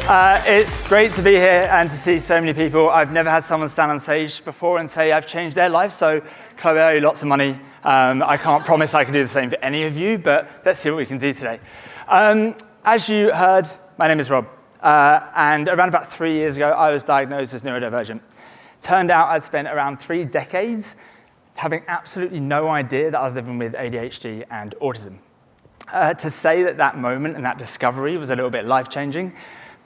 It's great to be here and to see so many people. I've never had someone stand on stage before and say I've changed their life, so Chloe, I owe you lots of money. I can't promise I can do the same for any of you, but let's see what we can do today. As you heard, my name is Rob, and around about 3 years ago, I was diagnosed as neurodivergent. Turned out I'd spent around 3 decades having absolutely no idea that I was living with ADHD and autism. To say that that moment and that discovery was a little bit life-changing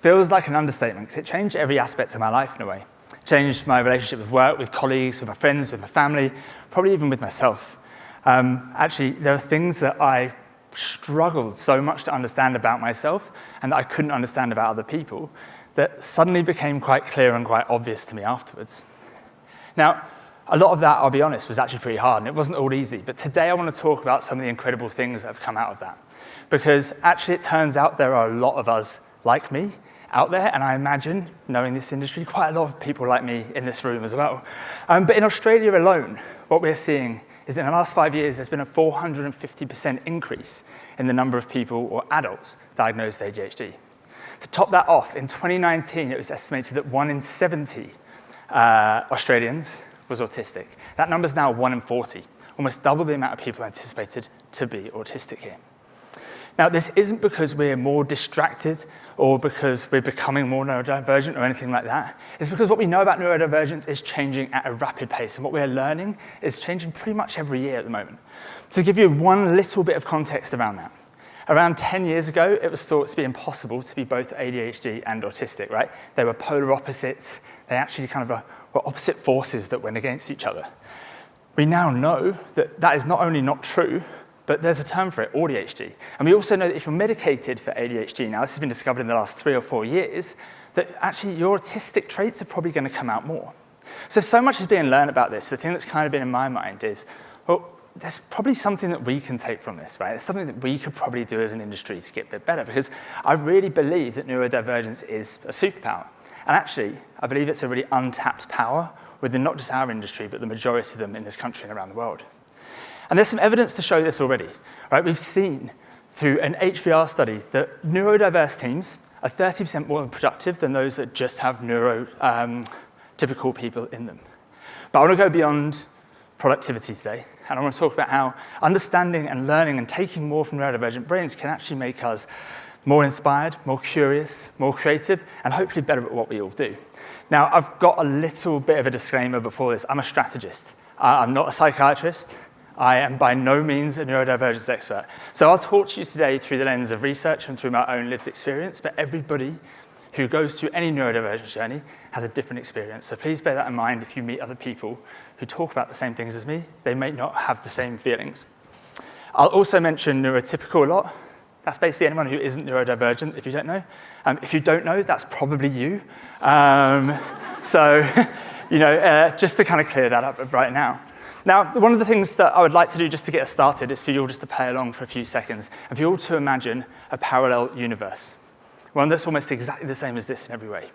feels like an understatement, because it changed every aspect of my life in a way. It changed my relationship with work, with colleagues, with my friends, with my family, probably even with myself. Actually, there are things that I struggled so much to understand about myself and that I couldn't understand about other people that suddenly became quite clear and quite obvious to me afterwards. Now, a lot of that, I'll be honest, was actually pretty hard, and it wasn't all easy. But today I want to talk about some of the incredible things that have come out of that. Because actually it turns out there are a lot of us like me out there, and I imagine, knowing this industry, quite a lot of people like me in this room as well. But in Australia alone, what we're seeing is that in the last 5 years, there's been a 450% increase in the number of people or adults diagnosed with ADHD. To top that off, in 2019, it was estimated that 1 in 70 Australians was autistic. That number's now 1 in 40, almost double the amount of people anticipated to be autistic here. Now, this isn't because we're more distracted or because we're becoming more neurodivergent or anything like that. It's because what we know about neurodivergence is changing at a rapid pace, and what we're learning is changing pretty much every year at the moment. To give you one little bit of context around that, around 10 years ago, it was thought to be impossible to be both ADHD and autistic, right? They were polar opposites. They actually kind of were opposite forces that went against each other. We now know that that is not only not true, but there's a term for it, ADHD. And we also know that if you're medicated for ADHD, now this has been discovered in the last 3 or 4 years, that actually your autistic traits are probably going to come out more. So much is being learned about this. The thing that's kind of been in my mind is, well, there's probably something that we can take from this, right? It's something that we could probably do as an industry to get a bit better, because I really believe that neurodivergence is a superpower. And actually, I believe it's a really untapped power within not just our industry, but the majority of them in this country and around the world. And there's some evidence to show this already, right? We've seen through an HBR study that neurodiverse teams are 30% more productive than those that just have neurotypical people in them. But I want to go beyond productivity today, and I want to talk about how understanding and learning and taking more from neurodivergent brains can actually make us more inspired, more curious, more creative, and hopefully better at what we all do. Now, I've got a little bit of a disclaimer before this. I'm a strategist. I'm not a psychiatrist. I am by no means a neurodivergence expert. So I'll talk to you today through the lens of research and through my own lived experience, but everybody who goes through any neurodivergence journey has a different experience. So please bear that in mind if you meet other people who talk about the same things as me. They may not have the same feelings. I'll also mention neurotypical a lot. That's basically anyone who isn't neurodivergent, if you don't know. If you don't know, that's probably you. Just to kind of clear that up right now. Now, one of the things that I would like to do just to get us started is for you all just to play along for a few seconds, and for you all to imagine a parallel universe, one that's almost exactly the same as this in every way.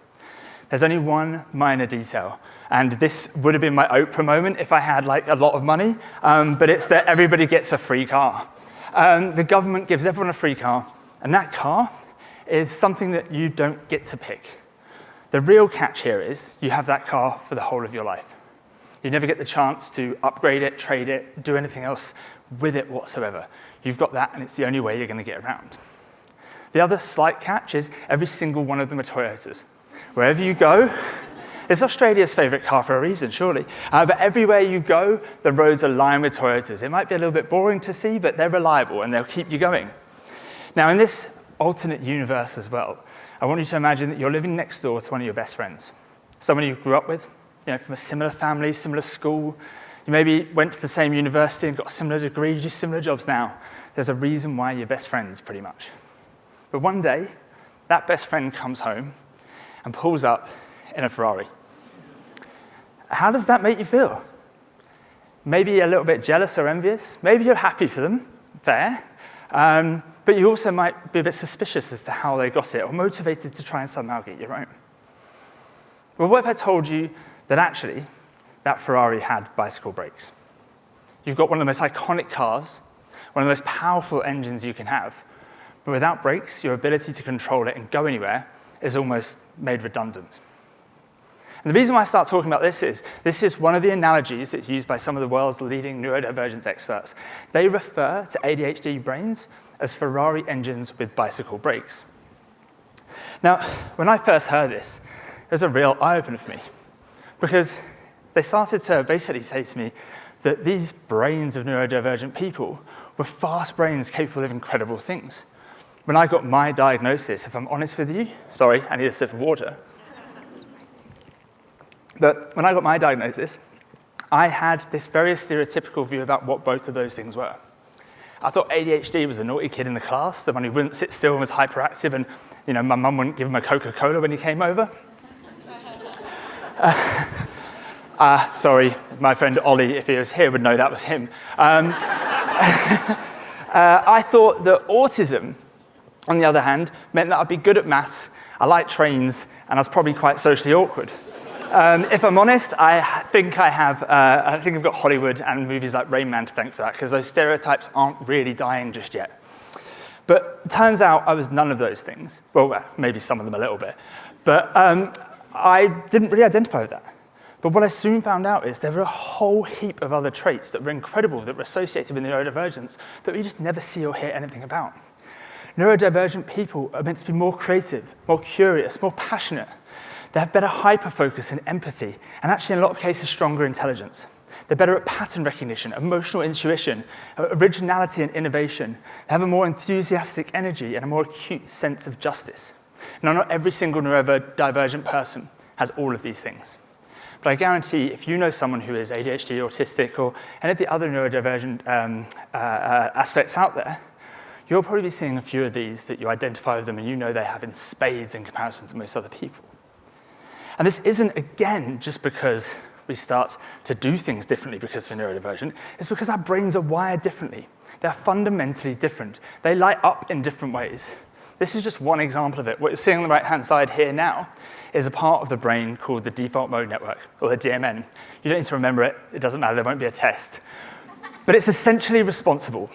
There's only one minor detail, and this would have been my Oprah moment if I had like a lot of money, but it's that everybody gets a free car. The government gives everyone a free car, and that car is something that you don't get to pick. The real catch here is you have that car for the whole of your life. You never get the chance to upgrade it, trade it, do anything else with it whatsoever. You've got that, and it's the only way you're going to get around. The other slight catch is every single one of them are Toyotas. Wherever you go, it's Australia's favorite car for a reason, surely. But everywhere you go, the roads are lined with Toyotas. It might be a little bit boring to see, but they're reliable, and they'll keep you going. Now, in this alternate universe as well, I want you to imagine that you're living next door to one of your best friends, someone you grew up with, from a similar family, similar school. You maybe went to the same university and got a similar degree, you do similar jobs now. There's a reason why you're best friends, pretty much. But one day, that best friend comes home and pulls up in a Ferrari. How does that make you feel? Maybe a little bit jealous or envious. Maybe you're happy for them, fair. But you also might be a bit suspicious as to how they got it, or motivated to try and somehow get your own. Well, what if I told you that actually that Ferrari had bicycle brakes? You've got one of the most iconic cars, one of the most powerful engines you can have, but without brakes, your ability to control it and go anywhere is almost made redundant. And the reason why I start talking about this is one of the analogies that's used by some of the world's leading neurodivergence experts. They refer to ADHD brains as Ferrari engines with bicycle brakes. Now, when I first heard this, it was a real eye-opener for me, because they started to basically say to me that these brains of neurodivergent people were fast brains capable of incredible things. When I got my diagnosis, if I'm honest with you, sorry, I need a sip of water. But when I got my diagnosis, I had this very stereotypical view about what both of those things were. I thought ADHD was a naughty kid in the class, the one who wouldn't sit still and was hyperactive, and my mum wouldn't give him a Coca-Cola when he came over. Sorry, my friend Ollie, if he was here, would know that was him. I thought that autism, on the other hand, meant that I'd be good at maths, I liked trains, and I was probably quite socially awkward. If I'm honest, I think I've got Hollywood and movies like Rain Man to thank for that, because those stereotypes aren't really dying just yet. But it turns out I was none of those things. Well, maybe some of them a little bit. But I didn't really identify with that. But what I soon found out is there were a whole heap of other traits that were incredible, that were associated with neurodivergence, that we just never see or hear anything about. Neurodivergent people are meant to be more creative, more curious, more passionate. They have better hyperfocus and empathy, and actually in a lot of cases, stronger intelligence. They're better at pattern recognition, emotional intuition, originality and innovation. They have a more enthusiastic energy and a more acute sense of justice. Now, not every single neurodivergent person has all of these things. But I guarantee if you know someone who is ADHD, autistic, or any of the other neurodivergent aspects out there, you'll probably be seeing a few of these that you identify with them and you know they have in spades in comparison to most other people. And this isn't, again, just because we start to do things differently because we're neurodivergent. It's because our brains are wired differently. They're fundamentally different. They light up in different ways. This is just one example of it. What you're seeing on the right-hand side here now is a part of the brain called the default mode network, or the DMN. You don't need to remember it. It doesn't matter. There won't be a test. But it's essentially responsible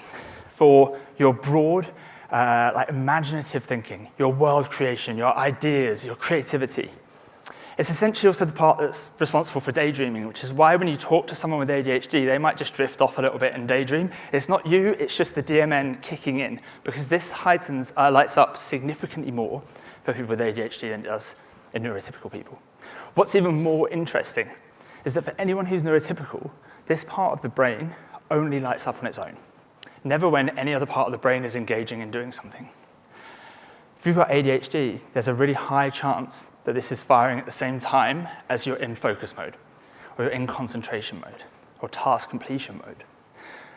for your broad, imaginative thinking, your world creation, your ideas, your creativity. It's essentially also the part that's responsible for daydreaming, which is why when you talk to someone with ADHD, they might just drift off a little bit and daydream. It's not you, it's just the DMN kicking in, because this lights up significantly more for people with ADHD than it does in neurotypical people. What's even more interesting is that for anyone who's neurotypical, this part of the brain only lights up on its own, never when any other part of the brain is engaging in doing something. If you've got ADHD, there's a really high chance that this is firing at the same time as you're in focus mode, or you're in concentration mode, or task completion mode.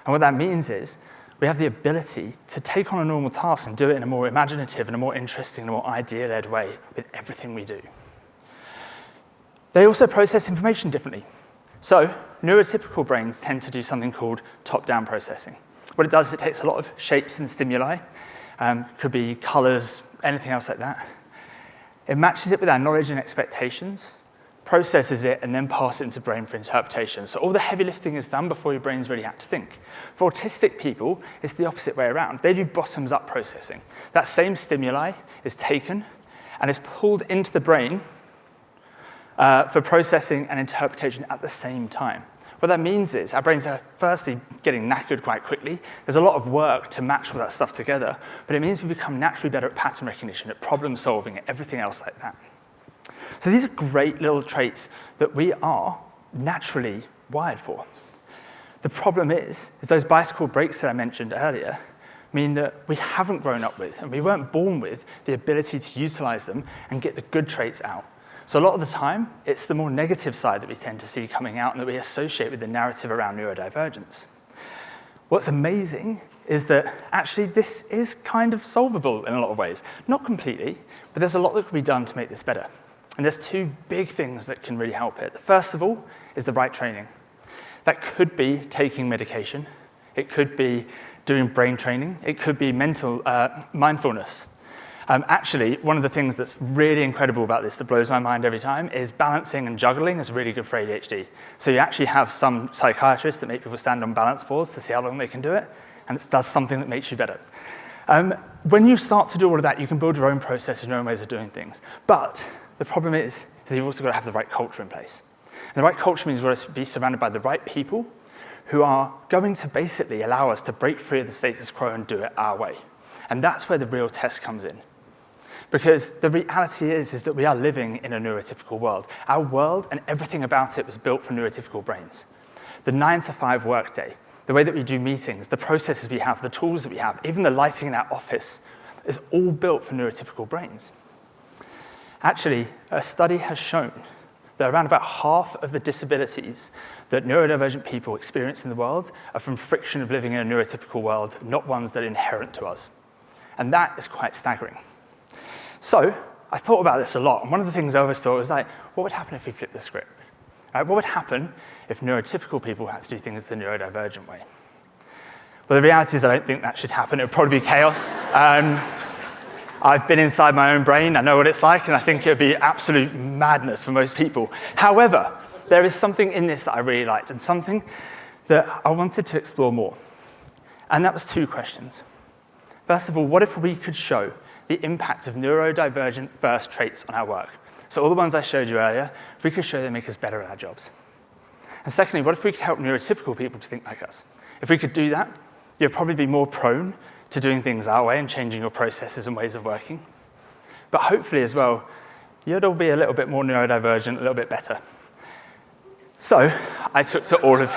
And what that means is we have the ability to take on a normal task and do it in a more imaginative and a more interesting and a more idea-led way with everything we do. They also process information differently. So neurotypical brains tend to do something called top-down processing. What it does is it takes a lot of shapes and stimuli, could be colors, anything else like that. It matches it with our knowledge and expectations, processes it, and then passes it into brain for interpretation. So all the heavy lifting is done before your brain's really had to think. For autistic people, it's the opposite way around. They do bottoms-up processing. That same stimuli is taken and is pulled into the brain for processing and interpretation at the same time. What that means is our brains are firstly getting knackered quite quickly. There's a lot of work to match all that stuff together, but it means we become naturally better at pattern recognition, at problem solving, at everything else like that. So these are great little traits that we are naturally wired for. The problem is those bicycle brakes that I mentioned earlier mean that we haven't grown up with, and we weren't born with, the ability to utilize them and get the good traits out. So a lot of the time, it's the more negative side that we tend to see coming out and that we associate with the narrative around neurodivergence. What's amazing is that actually this is kind of solvable in a lot of ways. Not completely, but there's a lot that can be done to make this better. And there's two big things that can really help it. The first of all is the right training. That could be taking medication. It could be doing brain training. It could be mental mindfulness. Actually, one of the things that's really incredible about this that blows my mind every time is balancing and juggling is really good for ADHD. So you actually have some psychiatrists that make people stand on balance boards to see how long they can do it, and it does something that makes you better. When you start to do all of that, you can build your own processes, your own ways of doing things. But the problem is you've also got to have the right culture in place. And the right culture means we've got to be surrounded by the right people who are going to basically allow us to break free of the status quo and do it our way. And that's where the real test comes in. Because the reality is that we are living in a neurotypical world. Our world and everything about it was built for neurotypical brains. The 9-to-5 workday, the way that we do meetings, the processes we have, the tools that we have, even the lighting in our office is all built for neurotypical brains. Actually, a study has shown that around about half of the disabilities that neurodivergent people experience in the world are from friction of living in a neurotypical world, not ones that are inherent to us. And that is quite staggering. So I thought about this a lot, and one of the things I always thought was like, what would happen if we flipped the script? What would happen if neurotypical people had to do things the neurodivergent way? Well, the reality is I don't think that should happen. It would probably be chaos. I've been inside my own brain. I know what it's like, and I think it would be absolute madness for most people. However, there is something in this that I really liked, and something that I wanted to explore more. And that was 2 questions. First of all, what if we could show the impact of neurodivergent first traits on our work? So all the ones I showed you earlier, if we could show they make us better at our jobs. And secondly, what if we could help neurotypical people to think like us? If we could do that, you'd probably be more prone to doing things our way and changing your processes and ways of working. But hopefully as well, you'd all be a little bit more neurodivergent, a little bit better. So I took to all of,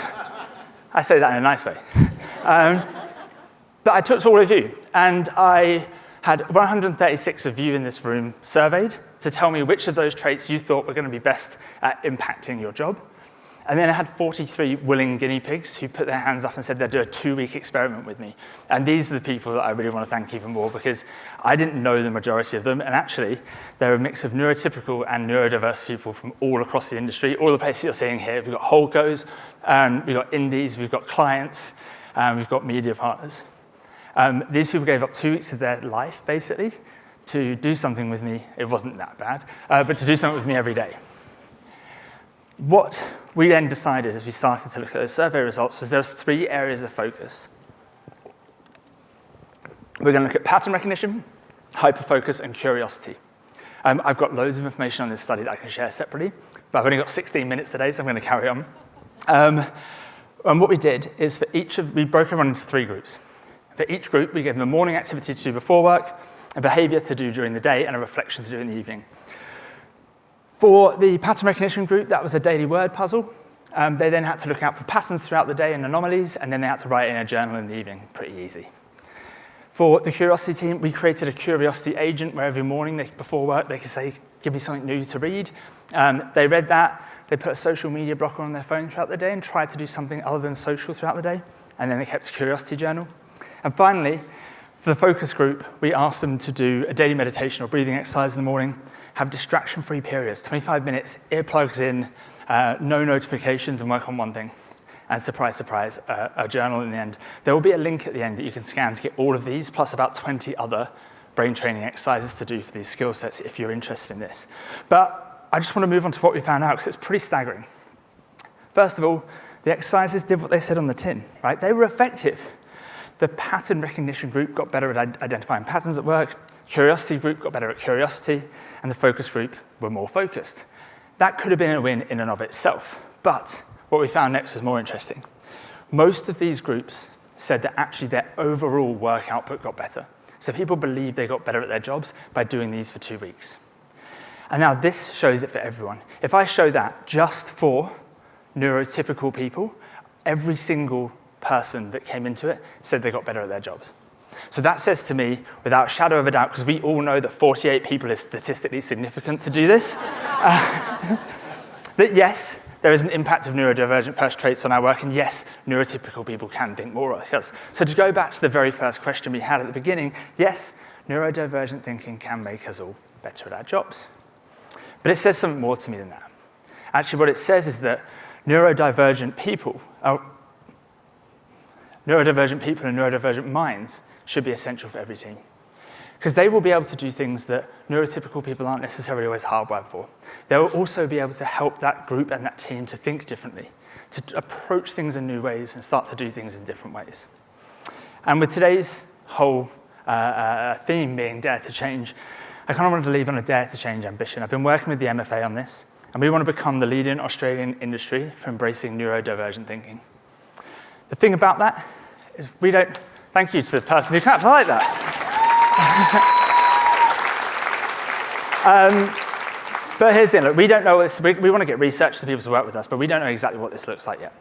I say that in a nice way. But I took to all of you, and I had 136 of you in this room surveyed to tell me which of those traits you thought were going to be best at impacting your job. And then I had 43 willing guinea pigs who put their hands up and said they'd do a 2-week experiment with me. And these are the people that I really want to thank even more, because I didn't know the majority of them. And actually, they're a mix of neurotypical and neurodiverse people from all across the industry, all the places you're seeing here. We've got holdcos, we've got indies, we've got clients, we've got media partners. These people gave up 2 weeks of their life, basically, to do something with me. It wasn't that bad, but to do something with me every day. What we then decided as we started to look at those survey results was there was 3 areas of focus. We're going to look at pattern recognition, hyperfocus, and curiosity. I've got loads of information on this study that I can share separately, but I've only got 16 minutes today, so I'm going to carry on. And what we did is we broke everyone into 3 groups. For each group, we gave them a morning activity to do before work, a behavior to do during the day, and a reflection to do in the evening. For the pattern recognition group, that was a daily word puzzle. They then had to look out for patterns throughout the day and anomalies, and then they had to write in a journal in the evening. Pretty easy. For the curiosity team, we created a curiosity agent where every morning before work they could say, give me something new to read. They read that, they put a social media blocker on their phone throughout the day and tried to do something other than social throughout the day, and then they kept a curiosity journal. And finally, for the focus group, we asked them to do a daily meditation or breathing exercise in the morning, have distraction-free periods, 25 minutes, earplugs in, no notifications, and work on one thing. And surprise, surprise, a journal in the end. There will be a link at the end that you can scan to get all of these, plus about 20 other brain training exercises to do for these skill sets if you're interested in this. But I just want to move on to what we found out, because it's pretty staggering. First of all, the exercises did what they said on the tin, right? They were effective. The pattern recognition group got better at identifying patterns at work, curiosity group got better at curiosity, and the focus group were more focused. That could have been a win in and of itself, but what we found next was more interesting. Most of these groups said that actually their overall work output got better. So people believed they got better at their jobs by doing these for 2 weeks. And now this shows it for everyone. If I show that just for neurotypical people, every single person that came into it said they got better at their jobs. So that says to me, without a shadow of a doubt, because we all know that 48 people is statistically significant to do this, that yes, there is an impact of neurodivergent first traits on our work, and yes, neurotypical people can think more like us. So to go back to the very first question we had at the beginning, yes, neurodivergent thinking can make us all better at our jobs. But it says something more to me than that. Actually, what it says is that neurodivergent people and neurodivergent minds should be essential for every team. Because they will be able to do things that neurotypical people aren't necessarily always hardwired for. They will also be able to help that group and that team to think differently, to approach things in new ways and start to do things in different ways. And with today's whole theme being dare to change, I kind of wanted to leave on a dare to change ambition. I've been working with the MFA on this, and we want to become the leading Australian industry for embracing neurodivergent thinking. The thing about that is we don't, thank you to the person who clapped, I like that. But here's the thing, look, we don't know this, we want to get researchers and people to work with us, but we don't know exactly what this looks like yet.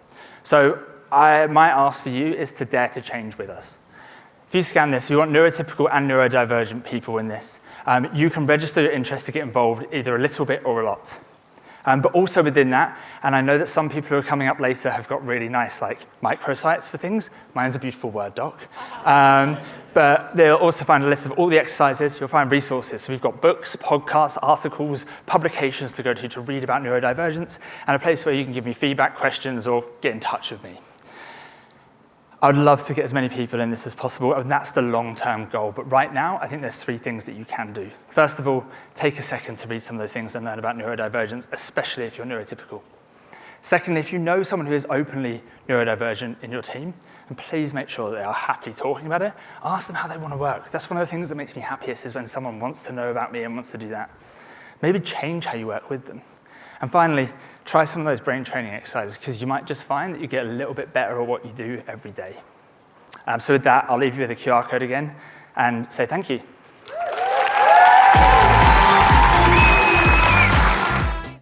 So my ask for you is to dare to change with us. If you scan this, we want neurotypical and neurodivergent people in this. You can register your interest to get involved either a little bit or a lot. But also within that, and I know that some people who are coming up later have got really nice microsites for things. Mine's a beautiful Word doc. But they'll also find a list of all the exercises. You'll find resources. So we've got books, podcasts, articles, publications to go to read about neurodivergence, and a place where you can give me feedback, questions, or get in touch with me. I would love to get as many people in this as possible, and that's the long-term goal. But right now, I think there's 3 things that you can do. First of all, take a second to read some of those things and learn about neurodivergence, especially if you're neurotypical. Secondly, if you know someone who is openly neurodivergent in your team, and please make sure that they are happy talking about it, ask them how they want to work. That's one of the things that makes me happiest is when someone wants to know about me and wants to do that. Maybe change how you work with them. And finally, try some of those brain training exercises because you might just find that you get a little bit better at what you do every day. So with that, I'll leave you with a QR code again and say thank you.